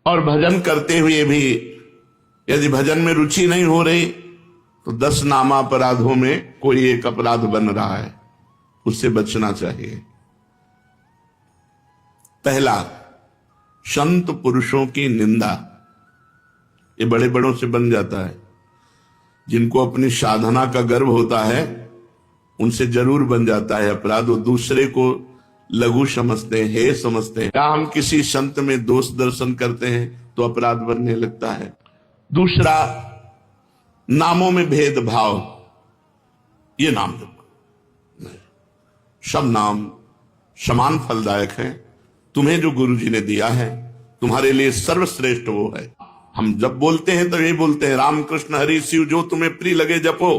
और भजन करते हुए भी यदि भजन में रुचि नहीं हो रही तो 10 नामापराधों में कोई एक अपराध बन रहा है, उससे बचना चाहिए। पहला, संत पुरुषों की निंदा। ये बड़े बड़ों से बन जाता है, जिनको अपनी साधना का गर्व होता है उनसे जरूर बन जाता है अपराध। वो दूसरे को लघु समझते हैं, हे समझते हैं। या हम किसी संत में दोष दर्शन करते हैं तो अपराध बनने लगता है। दूसरा, नामों में भेदभाव। ये नाम जप, सब नाम समान फलदायक हैं। तुम्हें जो गुरु जी ने दिया है तुम्हारे लिए सर्वश्रेष्ठ वो है। हम जब बोलते हैं तो ये बोलते हैं, राम कृष्ण हरि शिव जो तुम्हें प्रिय लगे जपो।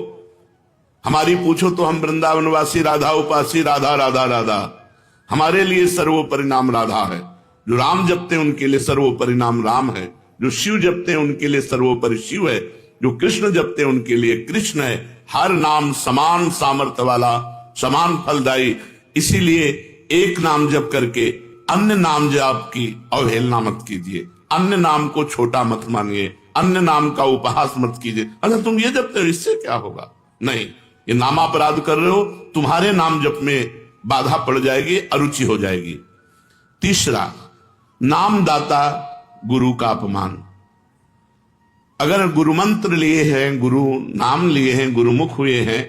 हमारी पूछो तो हम वृंदावनवासी राधा उपासी, राधा राधा राधा। हमारे लिए सर्वोपरि नाम राधा है। जो राम जपते हैं उनके लिए सर्वोपरि नाम राम है। जो शिव जपते हैं उनके लिए सर्वोपरि शिव है। जो कृष्ण जपते हैं उनके लिए कृष्ण है। हर नाम समान सामर्थ्य वाला, समान फलदायी। इसीलिए एक नाम जप करके अन्य नाम जाप की अवहेलना मत कीजिए। अन्य नाम को छोटा मत मानिए। अन्य नाम का उपहास मत कीजिए। अगर तुम ये जपते हो इससे क्या होगा? नहीं, ये नामापराध कर रहे हो, तुम्हारे नाम जप में बाधा पड़ जाएगी, अरुचि हो जाएगी। तीसरा, नामदाता गुरु का अपमान। अगर गुरु मंत्र लिए हैं, गुरु नाम लिए हैं, गुरुमुख हुए हैं,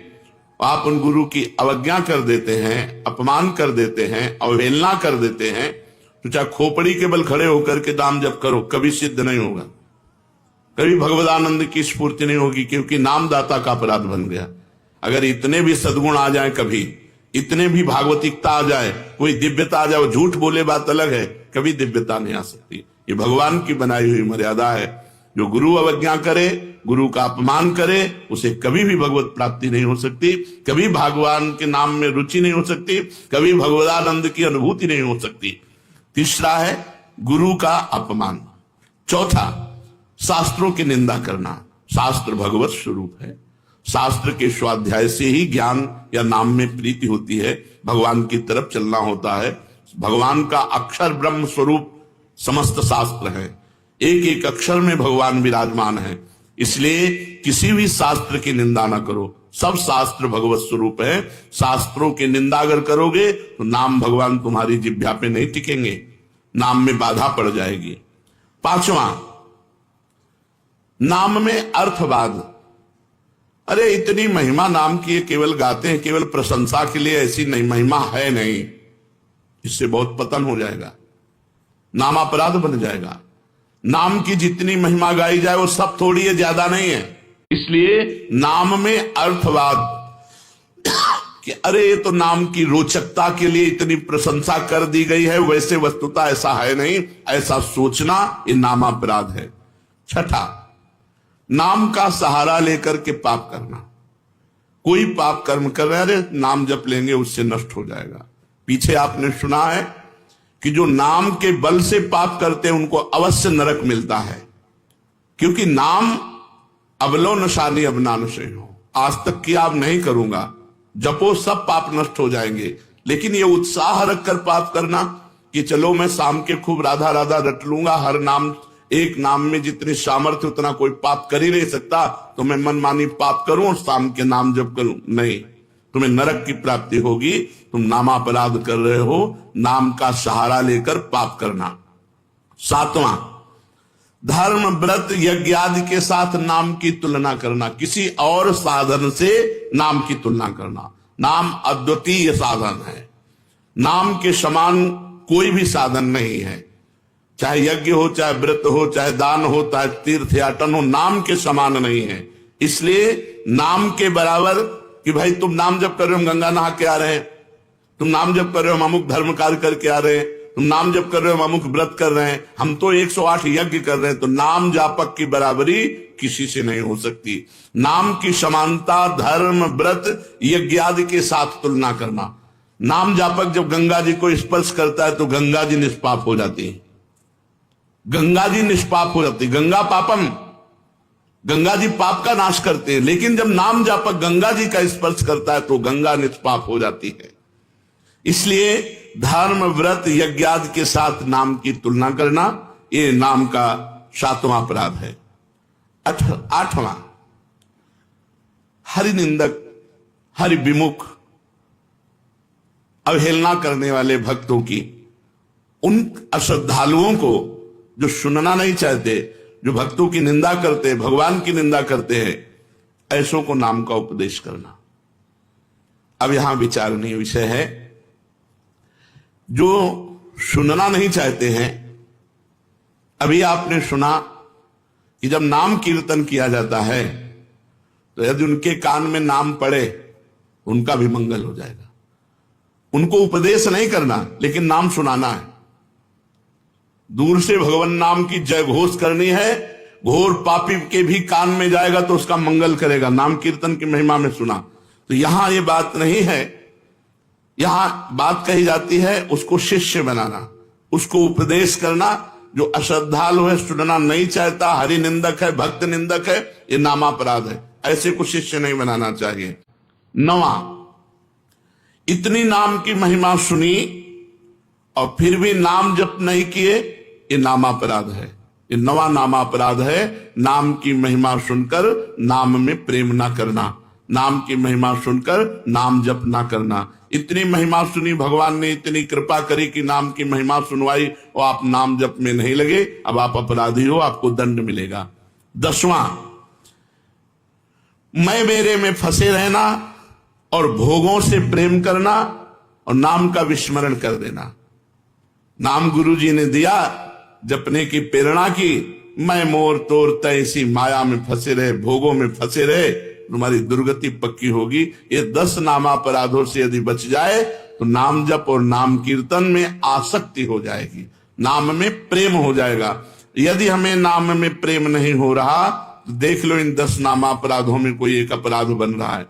आप उन गुरु की अवज्ञा कर देते हैं, अपमान कर देते हैं, अवहेलना कर देते हैं, तो चाहे खोपड़ी के बल खड़े होकर के नाम जप करो, कभी सिद्ध नहीं होगा। कभी भगवदानंद की स्फूर्ति नहीं होगी, क्योंकि नामदाता का अपराध बन गया। अगर इतने भी सद्गुण आ जाए, कभी इतने भी भागवतिकता आ जाए, कोई दिव्यता आ जाए, झूठ बोले बात अलग है, कभी दिव्यता नहीं आ सकती। ये भगवान की बनाई हुई मर्यादा है। जो गुरु अवज्ञा करे, गुरु का अपमान करे, उसे कभी भी भगवत प्राप्ति नहीं हो सकती, कभी भगवान के नाम में रुचि नहीं हो सकती, कभी भगवदानंद की अनुभूति नहीं हो सकती। तीसरा है गुरु का अपमान। चौथा, शास्त्रों की निंदा करना। शास्त्र भगवत स्वरूप है। शास्त्र के स्वाध्याय से ही ज्ञान या नाम में प्रीति होती है, भगवान की तरफ चलना होता है। भगवान का अक्षर ब्रह्म स्वरूप समस्त शास्त्र है। एक एक अक्षर में भगवान विराजमान है। इसलिए किसी भी शास्त्र की निंदा ना करो। सब शास्त्र भगवत स्वरूप है। शास्त्रों की निंदा अगर करोगे तो नाम भगवान तुम्हारी जिह्वा पे नहीं टिकेंगे, नाम में बाधा पड़ जाएगी। पांचवा, नाम में अर्थवाद। अरे इतनी महिमा नाम की, केवल गाते हैं, केवल प्रशंसा के लिए, ऐसी नहीं महिमा है नहीं। इससे बहुत पतन हो जाएगा, नाम अपराध बन जाएगा। नाम की जितनी महिमा गाई जाए वो सब थोड़ी है, ज्यादा नहीं है। इसलिए नाम में अर्थवाद कि अरे ये तो नाम की रोचकता के लिए इतनी प्रशंसा कर दी गई है, वैसे वस्तुतः ऐसा है नहीं, ऐसा सोचना ये नामापराध है। छठा, नाम का सहारा लेकर के पाप करना। कोई पाप कर्म कर रहे हैं, अरे नाम जप लेंगे उससे नष्ट हो जाएगा। पीछे आपने सुना है कि जो नाम के बल से पाप करते हैं उनको अवश्य नरक मिलता है, क्योंकि नाम अबलो नशानी अबनान से हो। आज तक किया, अब नहीं करूंगा, जपो सब पाप नष्ट हो जाएंगे। लेकिन ये उत्साह रखकर पाप करना कि चलो मैं शाम के खूब राधा राधा रट लूंगा, हर नाम, एक नाम में जितनी सामर्थ्य उतना कोई पाप कर ही नहीं सकता, तो मैं मनमानी पाप करूं और शाम के नाम जप करूं। नहीं, तुम्हें नरक की प्राप्ति होगी। तुम नामापराध कर रहे हो, नाम का सहारा लेकर पाप करना। सातवां, धर्म व्रत यज्ञ आदि के साथ नाम की तुलना करना। किसी और साधन से नाम की तुलना करना। नाम अद्वितीय साधन है, नाम के समान कोई भी साधन नहीं है। चाहे यज्ञ हो, चाहे व्रत हो, चाहे दान हो, चाहे तीर्थ याटन हो, नाम के समान नहीं है। इसलिए नाम के बराबर कि भाई तुम नाम जप कर रहे हो, हम गंगा नहा के आ रहे हैं, तुम नाम जप कर रहे हो, हम अमुक धर्म कार्य करके आ रहे हैं, तुम नाम जप कर रहे हो, हम अमुक व्रत कर रहे हैं, हम तो 108 यज्ञ कर रहे हैं, तो नाम जापक की बराबरी किसी से नहीं हो सकती। नाम की समानता धर्म व्रत यज्ञ आदि के साथ तुलना करना। नाम जापक जब गंगा जी को स्पर्श करता है तो गंगा जी निष्पाप हो जाती है, गंगा जी निष्पाप हो जाती। गंगा पापम, गंगा जी पाप का नाश करते हैं, लेकिन जब नाम जापक गंगा जी का स्पर्श करता है तो गंगा निष्पाप हो जाती है। इसलिए धर्म व्रत यज्ञ आदि के साथ नाम की तुलना करना ये नाम का 7वां अपराध है। 8वां, हरि निंदक, हरि विमुख, अवहेलना करने वाले भक्तों की, उन अश्रद्धालुओं को जो सुनना नहीं चाहते, जो भक्तों की निंदा करते, भगवान की निंदा करते हैं, ऐसों को नाम का उपदेश करना। अब यहां विचारणीय विषय है, जो सुनना नहीं चाहते हैं, अभी आपने सुना कि जब नाम कीर्तन किया जाता है तो यदि उनके कान में नाम पड़े उनका भी मंगल हो जाएगा। उनको उपदेश नहीं करना, लेकिन नाम सुनाना है। दूर से भगवान नाम की जय घोष करनी है, घोर पापी के भी कान में जाएगा तो उसका मंगल करेगा। नाम कीर्तन की महिमा में सुना। तो यहां ये बात नहीं है, यहां बात कही जाती है उसको शिष्य बनाना, उसको उपदेश करना। जो अश्रद्धालु है, सुनना नहीं चाहता, हरि निंदक है, भक्त निंदक है, ये नामापराध है। ऐसे को शिष्य नहीं बनाना चाहिए। 9वां, इतनी नाम की महिमा सुनी और फिर भी नाम जप नहीं किए, ये नामापराध है। ये 9वां नामापराध है। नाम की महिमा सुनकर नाम में प्रेम ना करना, नाम की महिमा सुनकर नाम जप ना करना। इतनी महिमा सुनी, भगवान ने इतनी कृपा करी कि नाम की महिमा सुनवाई और आप नाम जप में नहीं लगे, अब आप अपराधी हो, आपको दंड मिलेगा। 10वां, मैं मेरे में फंसे रहना और भोगों से प्रेम करना और नाम का विस्मरण कर देना। नाम गुरु जी ने दिया, जपने की प्रेरणा की, मैं मोर तोर तैसी माया में फंसे रहे, भोगों में फंसे रहे, तुम्हारी दुर्गति पक्की होगी। ये 10 नामापराधों से यदि बच जाए तो नाम जप और नाम कीर्तन में आसक्ति हो जाएगी, नाम में प्रेम हो जाएगा। यदि हमें नाम में प्रेम नहीं हो रहा तो देख लो इन 10 नामापराधों में कोई एक अपराध बन रहा है।